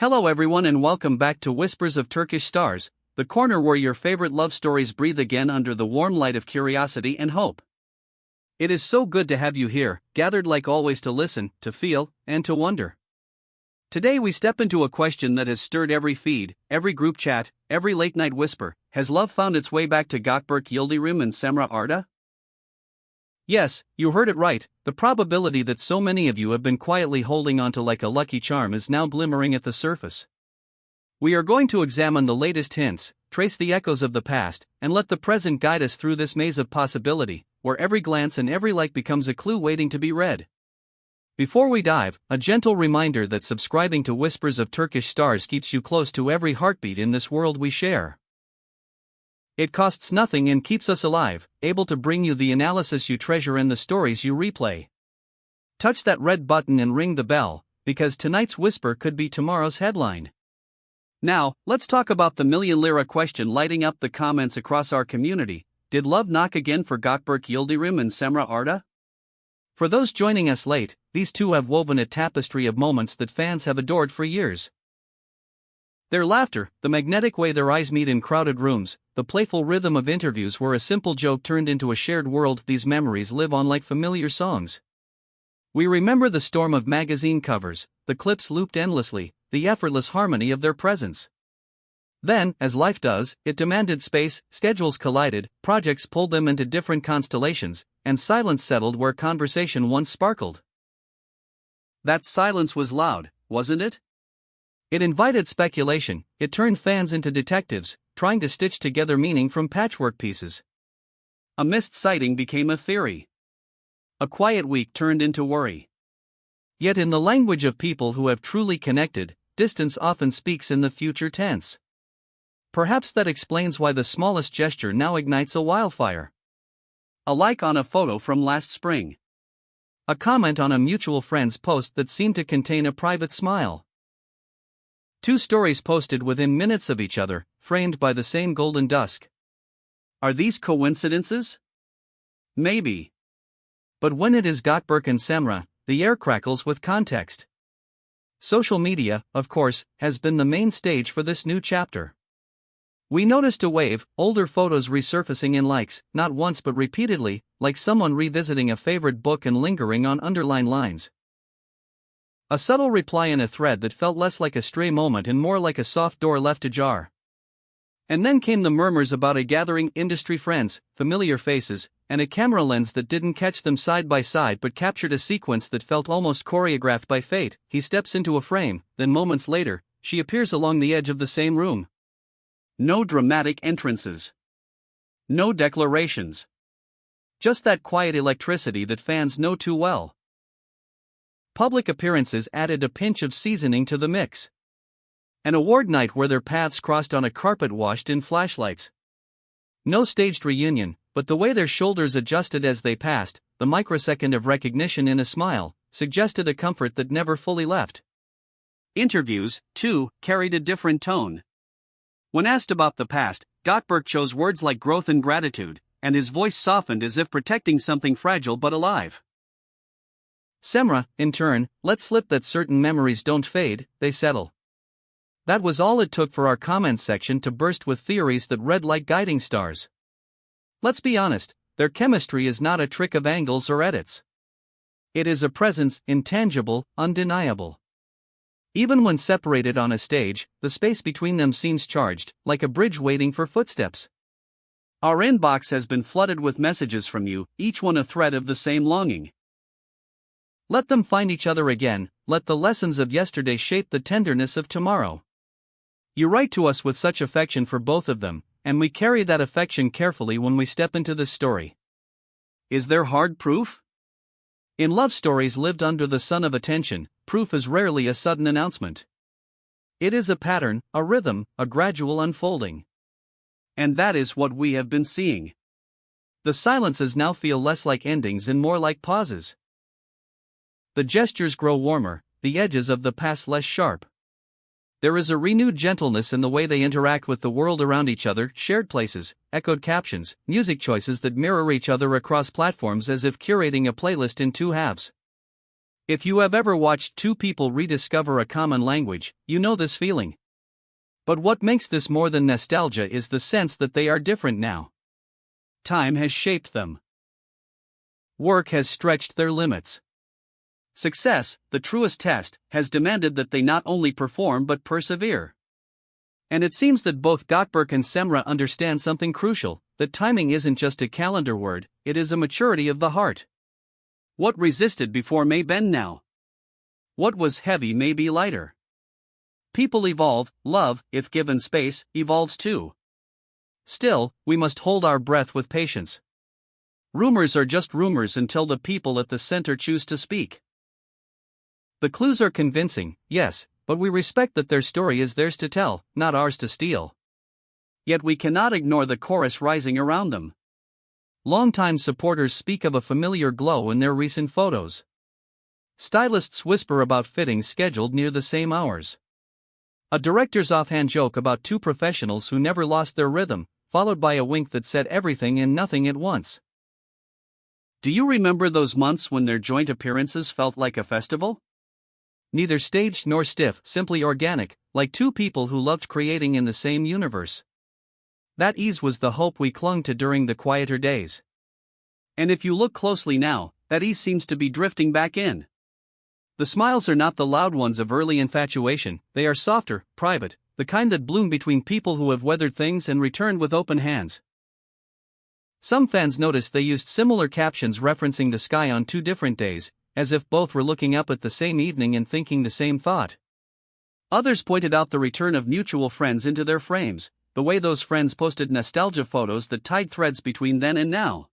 Hello everyone and welcome back to Whispers of Turkish Stars, the corner where your favorite love stories breathe again under the warm light of curiosity and hope. It is so good to have you here, gathered like always to listen, to feel, and to wonder. Today we step into a question that has stirred every feed, every group chat, every late-night whisper. Has love found its way back to Gökberk, Yıldırım and Cemre, Arda? Yes, you heard it right. The probability that so many of you have been quietly holding onto like a lucky charm is now glimmering at the surface. We are going to examine the latest hints, trace the echoes of the past, and let the present guide us through this maze of possibility, where every glance and every like becomes a clue waiting to be read. Before we dive, a gentle reminder that subscribing to Whispers of Turkish Stars keeps you close to every heartbeat in this world we share. It costs nothing and keeps us alive, able to bring you the analysis you treasure and the stories you replay. Touch that red button and ring the bell, because tonight's whisper could be tomorrow's headline. Now, let's talk about the million lira question lighting up the comments across our community. Did love knock again for Gökberk, Yıldırım and Cemre, Arda? For those joining us late, these two have woven a tapestry of moments that fans have adored for years. Their laughter, the magnetic way their eyes meet in crowded rooms, the playful rhythm of interviews where a simple joke turned into a shared world, these memories live on like familiar songs. We remember the storm of magazine covers, the clips looped endlessly, the effortless harmony of their presence. Then, as life does, it demanded space, schedules collided, projects pulled them into different constellations, and silence settled where conversation once sparkled. That silence was loud, wasn't it? It invited speculation, it turned fans into detectives, trying to stitch together meaning from patchwork pieces. A missed sighting became a theory. A quiet week turned into worry. Yet in the language of people who have truly connected, distance often speaks in the future tense. Perhaps that explains why the smallest gesture now ignites a wildfire. A like on a photo from last spring. A comment on a mutual friend's post that seemed to contain a private smile. Two stories posted within minutes of each other, framed by the same golden dusk. Are these coincidences? Maybe. But when it is Gökberk and Cemre, the air crackles with context. Social media, of course, has been the main stage for this new chapter. We noticed a wave, older photos resurfacing in likes, not once but repeatedly, like someone revisiting a favorite book and lingering on underlined lines. A subtle reply in a thread that felt less like a stray moment and more like a soft door left ajar. And then came the murmurs about a gathering, industry friends, familiar faces, and a camera lens that didn't catch them side by side but captured a sequence that felt almost choreographed by fate. He steps into a frame, then moments later, she appears along the edge of the same room. No dramatic entrances. No declarations. Just that quiet electricity that fans know too well. Public appearances added a pinch of seasoning to the mix. An award night where their paths crossed on a carpet washed in flashlights. No staged reunion, but the way their shoulders adjusted as they passed, the microsecond of recognition in a smile, suggested a comfort that never fully left. Interviews, too, carried a different tone. When asked about the past, Gökberk chose words like growth and gratitude, and his voice softened as if protecting something fragile but alive. Cemre, in turn, let slip that certain memories don't fade, they settle. That was all it took for our comments section to burst with theories that read like guiding stars. Let's be honest, their chemistry is not a trick of angles or edits. It is a presence, intangible, undeniable. Even when separated on a stage, the space between them seems charged, like a bridge waiting for footsteps. Our inbox has been flooded with messages from you, each one a thread of the same longing. Let them find each other again, let the lessons of yesterday shape the tenderness of tomorrow. You write to us with such affection for both of them, and we carry that affection carefully when we step into this story. Is there hard proof? In love stories lived under the sun of attention, proof is rarely a sudden announcement. It is a pattern, a rhythm, a gradual unfolding. And that is what we have been seeing. The silences now feel less like endings and more like pauses. The gestures grow warmer, the edges of the past less sharp. There is a renewed gentleness in the way they interact with the world around each other, shared places, echoed captions, music choices that mirror each other across platforms as if curating a playlist in two halves. If you have ever watched two people rediscover a common language, you know this feeling. But what makes this more than nostalgia is the sense that they are different now. Time has shaped them. Work has stretched their limits. Success, the truest test, has demanded that they not only perform but persevere. And it seems that both Gökberk and Cemre understand something crucial, that timing isn't just a calendar word, it is a maturity of the heart. What resisted before may bend now. What was heavy may be lighter. People evolve, love, if given space, evolves too. Still, we must hold our breath with patience. Rumors are just rumors until the people at the center choose to speak. The clues are convincing, yes, but we respect that their story is theirs to tell, not ours to steal. Yet we cannot ignore the chorus rising around them. Longtime supporters speak of a familiar glow in their recent photos. Stylists whisper about fittings scheduled near the same hours. A director's offhand joke about two professionals who never lost their rhythm, followed by a wink that said everything and nothing at once. Do you remember those months when their joint appearances felt like a festival? Neither staged nor stiff, simply organic, like two people who loved creating in the same universe. That ease was the hope we clung to during the quieter days. And if you look closely now, that ease seems to be drifting back in. The smiles are not the loud ones of early infatuation, they are softer, private, the kind that bloom between people who have weathered things and returned with open hands. Some fans noticed they used similar captions referencing the sky on two different days, as if both were looking up at the same evening and thinking the same thought. Others pointed out the return of mutual friends into their frames, the way those friends posted nostalgia photos that tied threads between then and now.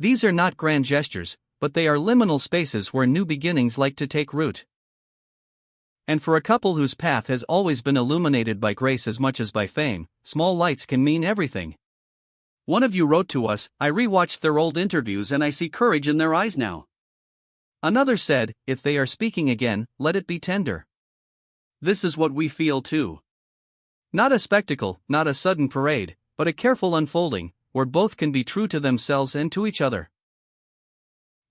These are not grand gestures, but they are liminal spaces where new beginnings like to take root. And for a couple whose path has always been illuminated by grace as much as by fame, small lights can mean everything. One of you wrote to us, "I rewatched their old interviews and I see courage in their eyes now." Another said, "If they are speaking again, let it be tender." This is what we feel too. Not a spectacle, not a sudden parade, but a careful unfolding, where both can be true to themselves and to each other.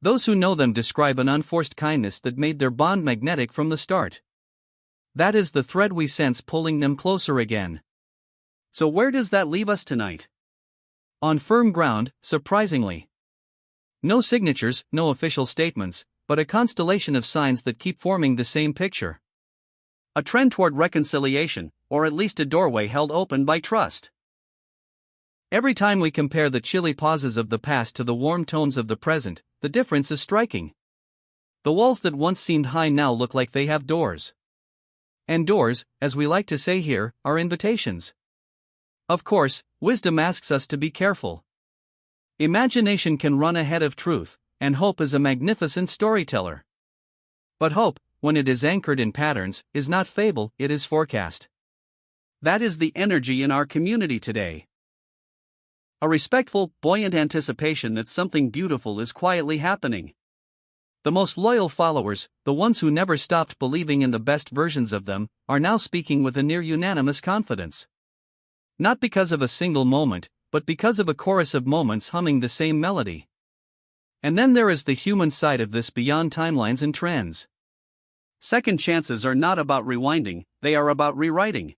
Those who know them describe an unforced kindness that made their bond magnetic from the start. That is the thread we sense pulling them closer again. So where does that leave us tonight? On firm ground, surprisingly. No signatures, no official statements, but a constellation of signs that keep forming the same picture. A trend toward reconciliation, or at least a doorway held open by trust. Every time we compare the chilly pauses of the past to the warm tones of the present, the difference is striking. The walls that once seemed high now look like they have doors. And doors, as we like to say here, are invitations. Of course, wisdom asks us to be careful. Imagination can run ahead of truth, and hope is a magnificent storyteller. But hope, when it is anchored in patterns, is not fable, it is forecast. That is the energy in our community today. A respectful, buoyant anticipation that something beautiful is quietly happening. The most loyal followers, the ones who never stopped believing in the best versions of them, are now speaking with a near unanimous confidence. Not because of a single moment, but because of a chorus of moments humming the same melody. And then there is the human side of this beyond timelines and trends. Second chances are not about rewinding, they are about rewriting.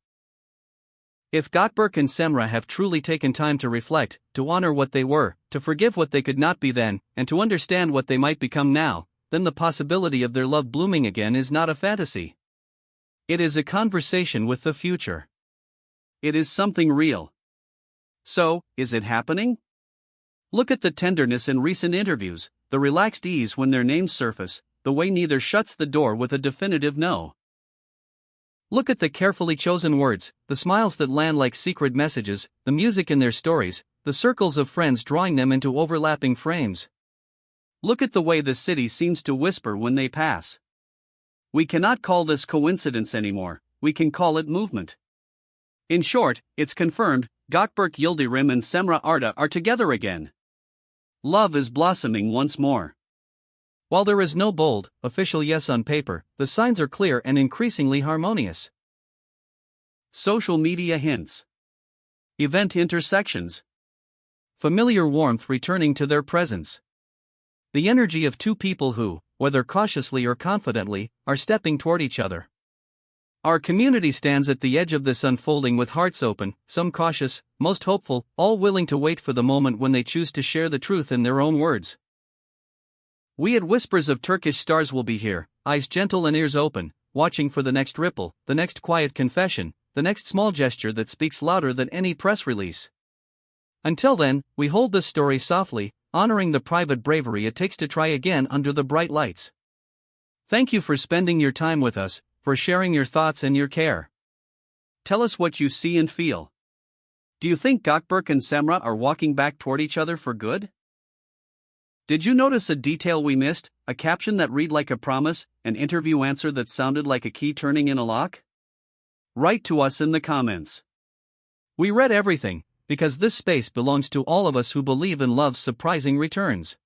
If Gökberk and Cemre have truly taken time to reflect, to honor what they were, to forgive what they could not be then, and to understand what they might become now, then the possibility of their love blooming again is not a fantasy. It is a conversation with the future. It is something real. So, is it happening? Look at the tenderness in recent interviews, the relaxed ease when their names surface, the way neither shuts the door with a definitive no. Look at the carefully chosen words, the smiles that land like secret messages, the music in their stories, the circles of friends drawing them into overlapping frames. Look at the way the city seems to whisper when they pass. We cannot call this coincidence anymore, we can call it movement. In short, it's confirmed, Gökberk Yıldırım and Cemre Arda are together again. Love is blossoming once more. While there is no bold, official yes on paper, the signs are clear and increasingly harmonious. Social media hints. Event intersections. Familiar warmth returning to their presence. The energy of two people who, whether cautiously or confidently, are stepping toward each other. Our community stands at the edge of this unfolding with hearts open, some cautious, most hopeful, all willing to wait for the moment when they choose to share the truth in their own words. We at Whispers of Turkish Stars will be here, eyes gentle and ears open, watching for the next ripple, the next quiet confession, the next small gesture that speaks louder than any press release. Until then, we hold this story softly, honoring the private bravery it takes to try again under the bright lights. Thank you for spending your time with us, for sharing your thoughts and your care. Tell us what you see and feel. Do you think Gökberk and Cemre are walking back toward each other for good? Did you notice a detail we missed, a caption that read like a promise, an interview answer that sounded like a key turning in a lock? Write to us in the comments. We read everything, because this space belongs to all of us who believe in love's surprising returns.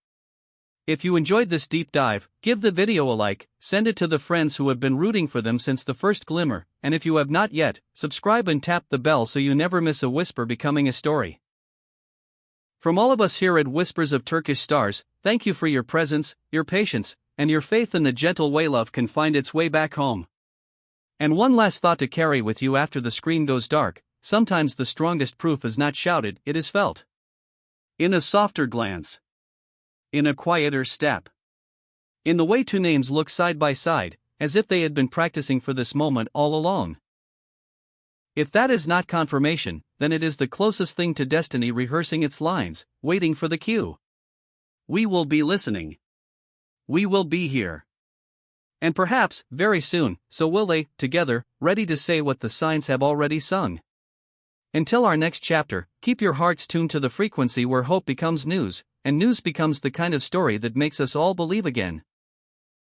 If you enjoyed this deep dive, give the video a like, send it to the friends who have been rooting for them since the first glimmer, and if you have not yet, subscribe and tap the bell so you never miss a whisper becoming a story. From all of us here at Whispers of Turkish Stars, thank you for your presence, your patience, and your faith in the gentle way love can find its way back home. And one last thought to carry with you after the screen goes dark: sometimes the strongest proof is not shouted, it is felt. In a softer glance. In a quieter step. In the way two names look side by side, as if they had been practicing for this moment all along. If that is not confirmation, then it is the closest thing to destiny rehearsing its lines, waiting for the cue. We will be listening. We will be here. And perhaps, very soon, so will they, together, ready to say what the signs have already sung. Until our next chapter, keep your hearts tuned to the frequency where hope becomes news, and news becomes the kind of story that makes us all believe again.